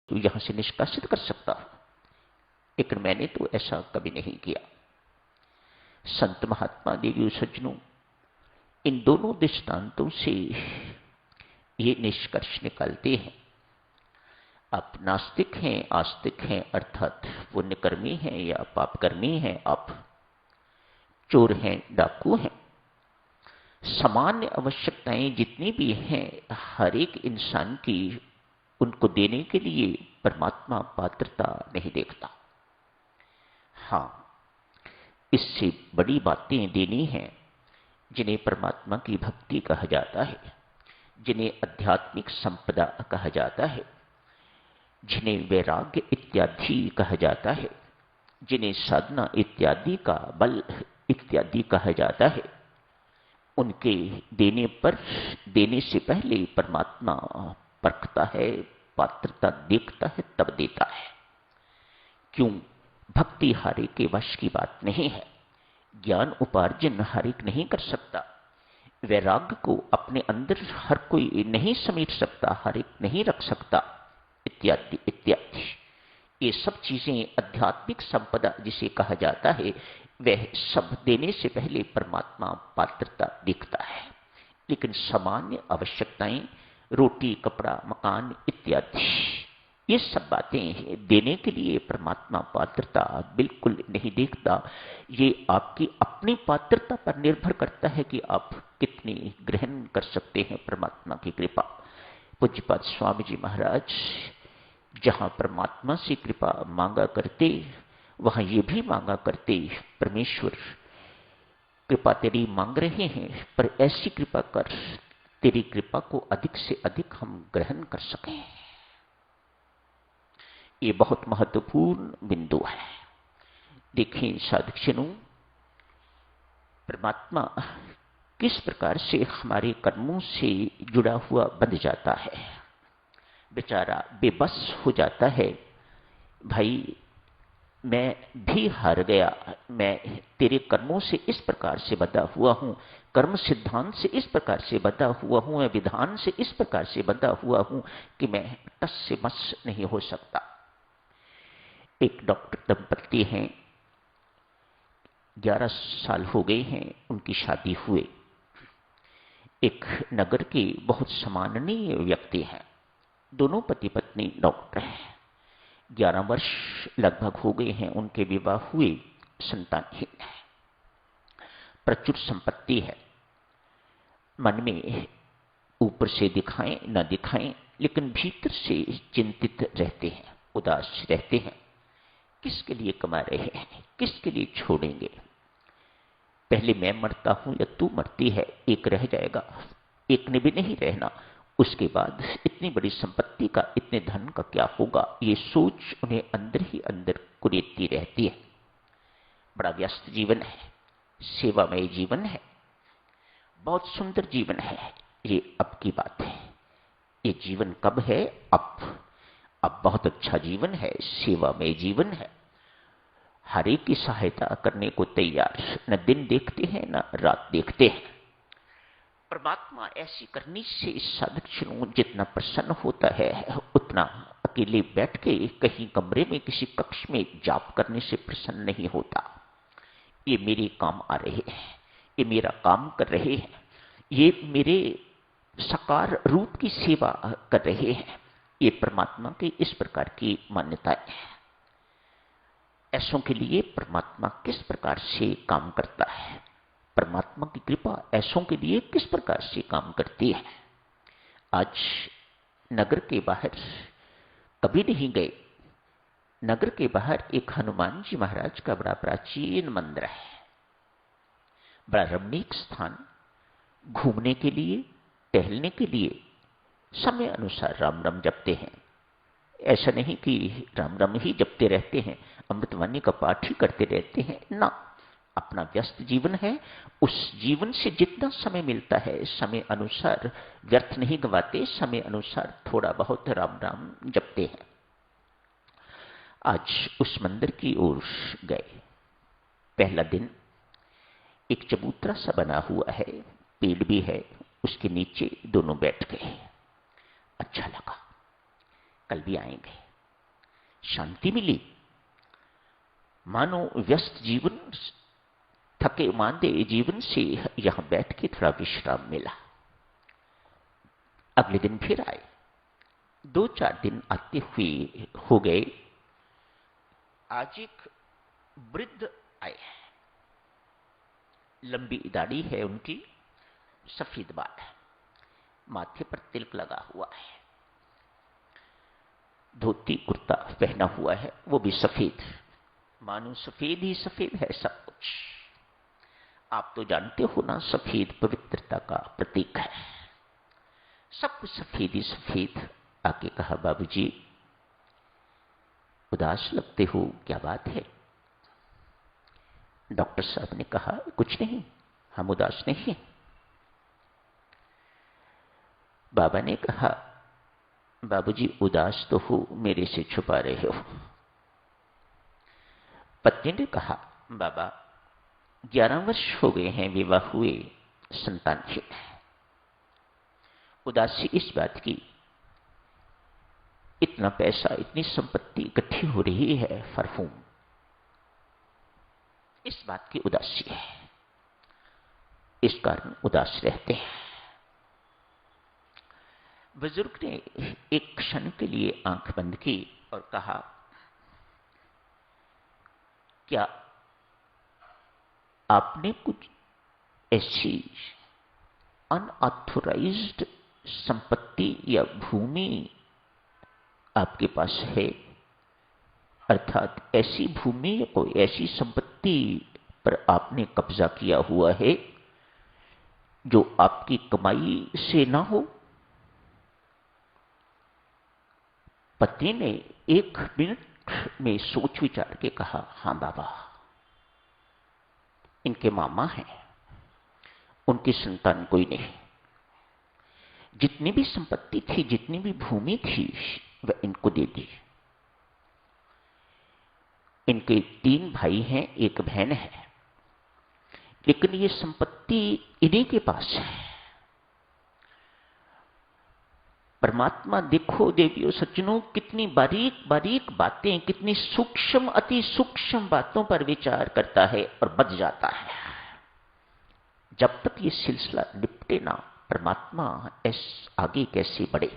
तो यहां से निष्कासित कर सकता हूं, लेकिन मैंने तो ऐसा कभी नहीं किया। संत महात्मा देवी सज्जनों, इन दोनों दृष्टांतों से ये निष्कर्ष निकालते हैं, आप नास्तिक हैं, आस्तिक हैं, अर्थात पुण्यकर्मी हैं या पापकर्मी हैं, आप चोर हैं, डाकू हैं, सामान्य आवश्यकताएं जितनी भी हैं हर एक इंसान की, उनको देने के लिए परमात्मा पात्रता नहीं देखता। हां, इससे बड़ी बातें देनी हैं जिन्हें परमात्मा की भक्ति कहा जाता है, जिन्हें आध्यात्मिक संपदा कहा जाता है, जिन्हें वैराग्य इत्यादि कहा जाता है, जिन्हें साधना इत्यादि का बल इत्यादि कहा जाता है, उनके देने से पहले परमात्मा परखता है, पात्रता देखता है, तब देता है। क्यों? भक्ति हर एक के वश की बात नहीं है, ज्ञान उपार्जन हर एक नहीं कर सकता, वैराग्य को अपने अंदर हर कोई नहीं समेट सकता, हर एक नहीं रख सकता, इत्यादि इत्यादि। ये सब चीजें आध्यात्मिक संपदा जिसे कहा जाता है, वह सब देने से पहले परमात्मा पात्रता देखता है। लेकिन सामान्य आवश्यकताएं, रोटी, कपड़ा, मकान इत्यादि, ये सब बातें देने के लिए परमात्मा पात्रता बिल्कुल नहीं देखता। ये आपकी अपनी पात्रता पर निर्भर करता है कि आप कितनी ग्रहण कर सकते हैं परमात्मा की कृपा। पूज्यपाद स्वामी जी महाराज जहां परमात्मा से कृपा मांगा करते, वहां ये भी मांगा करते, परमेश्वर कृपा तेरी मांग रहे हैं, पर ऐसी कृपा कर, तेरी कृपा को अधिक से अधिक हम ग्रहण कर सकें। ये बहुत महत्वपूर्ण बिंदु है। देखिए साधकजनों, परमात्मा किस प्रकार से हमारे कर्मों से जुड़ा हुआ बन जाता है। बेचारा बेबस हो जाता है, भाई मैं भी हार गया, मैं तेरे कर्मों से इस प्रकार से बंधा हुआ हूं, कर्म सिद्धांत से इस प्रकार से बंधा हुआ हूं, मैं विधान से इस प्रकार से बंधा हुआ हूं कि मैं टस से मस नहीं हो सकता। एक डॉक्टर दंपत्ति हैं, 11 साल हो गए हैं उनकी शादी हुए। एक नगर के बहुत सम्माननीय व्यक्ति हैं, दोनों पति पत्नी डॉक्टर हैं। 11 वर्ष लगभग हो गए हैं उनके विवाह हुए, संतानहीन है, प्रचुर संपत्ति है। मन में ऊपर से दिखाएं न दिखाएं, लेकिन भीतर से चिंतित रहते हैं, उदास रहते हैं। किसके लिए कमा रहे हैं, किसके लिए छोड़ेंगे? पहले मैं मरता हूं या तू मरती है, एक रह जाएगा, एक ने भी नहीं रहना। उसके बाद इतनी बड़ी संपत्ति का, इतने धन का क्या होगा, ये सोच उन्हें अंदर ही अंदर कुरेदती रहती है। बड़ा व्यस्त जीवन है, सेवामय जीवन है, बहुत सुंदर जीवन है। ये अब की बात है, ये जीवन कब है? अब बहुत अच्छा जीवन है, सेवामय जीवन है, हर एक की सहायता करने को तैयार, न दिन देखते हैं न रात देखते हैं। परमात्मा ऐसी करनी से साधक जितना प्रसन्न होता है, उतना अकेले बैठ के कहीं कमरे में किसी कक्ष में जाप करने से प्रसन्न नहीं होता। ये मेरे काम आ रहे हैं, ये मेरा काम कर रहे हैं, ये मेरे साकार रूप की सेवा कर रहे हैं, ये परमात्मा की इस प्रकार की मान्यता है। ऐसों के लिए परमात्मा किस प्रकार से काम करता है, परमात्मा की कृपा ऐसों के लिए किस प्रकार से काम करती है। आज नगर के बाहर कभी नहीं गए, नगर के बाहर एक हनुमान जी महाराज का बड़ा प्राचीन मंदिर है, बड़ा रमणीक स्थान, घूमने के लिए, टहलने के लिए, समय अनुसार राम राम जपते हैं। ऐसा नहीं कि राम राम ही जपते रहते हैं, अमृतवाणी का पाठ ही करते रहते हैं ना। अपना व्यस्त जीवन है, उस जीवन से जितना समय मिलता है समय अनुसार व्यर्थ नहीं गवाते, समय अनुसार थोड़ा बहुत राम राम जपते हैं। आज उस मंदिर की ओर गए। पहला दिन, एक चबूतरा सा बना हुआ है, पेड़ भी है, उसके नीचे दोनों बैठ गए। अच्छा लगा, कल भी आएंगे। शांति मिली। मानो व्यस्त जीवन, थके मांदे जीवन से यहां बैठ के थोड़ा विश्राम मिला। अगले दिन फिर आए। 2-4 दिन आते हुए हो गए। आज एक वृद्ध आए, लंबी दाढ़ी है उनकी, सफेद बाल है, माथे पर तिलक लगा हुआ है, धोती कुर्ता पहना हुआ है, वो भी सफेद, मानो सफेद ही सफेद है सब कुछ। आप तो जानते हो ना, सफेद पवित्रता का प्रतीक है। सब कुछ सफेद ही सफेद। आके कहा, बाबूजी उदास लगते हो, क्या बात है? डॉक्टर साहब ने कहा, कुछ नहीं, हम उदास नहीं हैं। बाबा ने कहा, बाबूजी उदास तो हो, मेरे से छुपा रहे हो। पत्नी ने कहा, बाबा 11 वर्ष हो गए हैं विवाह हुए, संतानहीन है। उदासी इस बात की, इतना पैसा, इतनी संपत्ति इकट्ठी हो रही है, फरफूम, इस बात की उदासी है, इस कारण उदास रहते हैं। बुजुर्ग ने एक क्षण के लिए आंख बंद की और कहा, क्या आपने कुछ ऐसी अनऑथोराइज्ड संपत्ति या भूमि आपके पास है? अर्थात ऐसी भूमि या कोई ऐसी संपत्ति पर आपने कब्जा किया हुआ है जो आपकी कमाई से ना हो? पत्नी ने 1 मिनट में सोच विचार के कहा, हां बाबा, इनके मामा हैं, उनकी संतान कोई नहीं। जितनी भी संपत्ति थी, जितनी भी भूमि थी, वह इनको दे दी। इनके 3 भाई हैं, 1 बहन है, लेकिन ये संपत्ति इन्हीं के पास है। परमात्मा देखो देवियों सज्जनों, कितनी बारीक बारीक बातें, कितनी सूक्ष्म अति सूक्ष्म बातों पर विचार करता है और बच जाता है। जब तक ये सिलसिला निपटे ना, परमात्मा आगे कैसे बढ़े?